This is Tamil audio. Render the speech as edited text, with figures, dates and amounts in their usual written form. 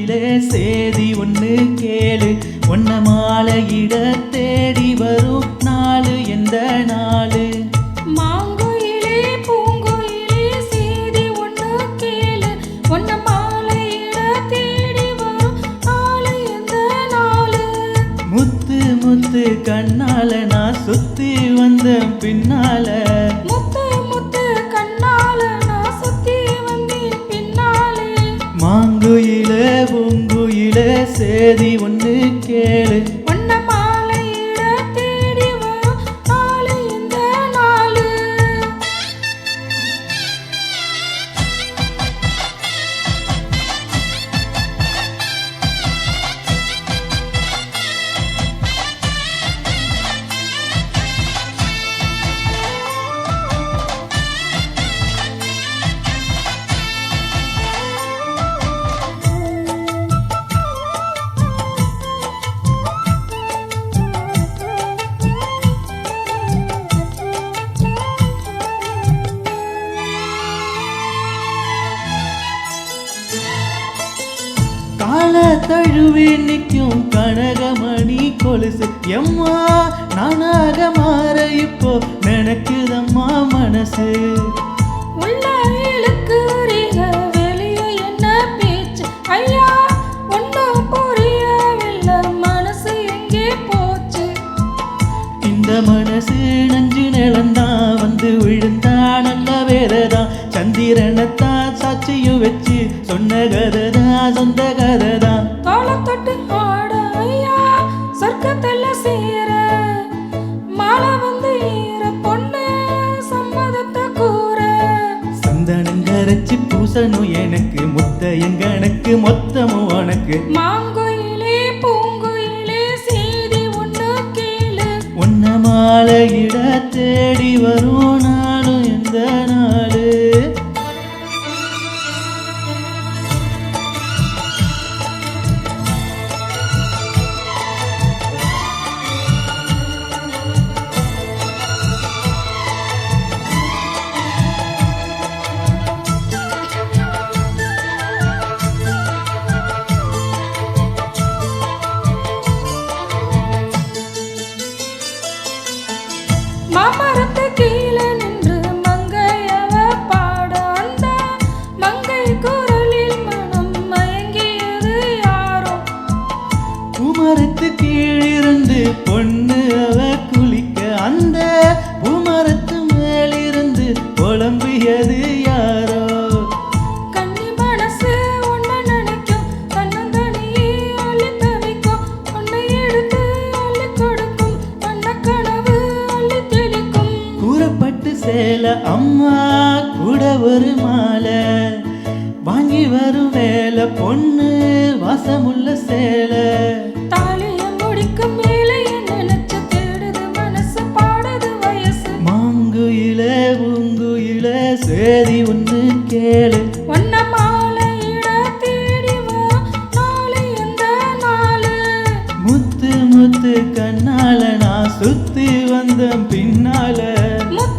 மாங்குயிலே சேதி ஒன்று கேளு, ஒன்ன மாலையிட தேடி வரும் நாளு எந்த நாளு? மாங்குயிலே பூங்குயிலே சேதி ஒன்று கேளு, ஒன்ன மாலையிட தேடி வரும் நாளு எந்த நாளு? முத்து முத்து கண்ணால நான் சுத்தி வந்த பின்னால, முத்து முத்து கண்ணால நான் சுத்தி வந்தேன் பின்னாலே. மாங்குயிலே பூங்குயிலே சேதி ஒன்று கேளு, ஒன்ன மாலையிட தேடி வரும் நாளு எந்த நாளு? கால தழுவி நிற்கும் கனகமணி கொலுசு எம்மா, நானாக மாற இப்போ நினைக்குதம்மா மனசு. உள்ள இழுக்குறீங்க வெளியே என்ன பேச்சு ஐயா, ஒன்னும் புரியவில்லை மனசு எங்கே போச்சு? இந்த மனசு நஞ்சு நிலந்தான் வந்து விழுந்தா நல்ல வேறதான், சந்திரனைத்தான் சாட்சியும் வச்சு சொன்ன கதைதான் சொந்த கதைதான். தோளை தொட்டு ஆட ஐயா சொர்க்கத்துல சேர, மாலை வந்து ஈர பொண்ணு சம்மதத்தை கூற. சந்தனங்கரைச்சி பூசணும் எனக்கு, முத்தையன் கணக்கு மொத்தமும் உனக்கு. மாங்குயிலே பூங்குயிலே சேதி ஒன்று கேளு, உன்ன மாலையிட தேடி வரும் நாளும் எந்த நாளு? மாமரத்து கீழே நின்று மங்கையவ பாட, அந்த மங்கை குரலில் மனம் மயங்கியது யாரோ? பூமரத்து கீழிருந்து பொண்ணு அவ குளிக்க, அந்த பூமரத்து மேலிருந்து புலம்பியது யாரோ? கன்னி மனசு ஒன்ன நினைக்கும், கண்ணந்தனியே அள்ளி தவிக்கும், உன்னை எடுத்து அள்ளி கொடுக்கும், வண்ண கனவு அள்ளி தெளிக்கும். கூறப்பட்டு சேல அம்மா கூட ஒரு மாலை வாங்கி வரும் வேலை, பொண்ணு வாசமுள்ள சேலை. தாலிய முடிக்கும் மேலே நினைச்சு தேடுது மனசு பாடுது வயசு. மாங்குயிலே பூங்குயிலே சேதி ஒன்று கேளு, ஒன்ன மாலையிட தேடி வா நாளை எந்த நாளு? முத்து முத்து கண்ணால நான் சுத்தி வந்த பின்னால, முத்து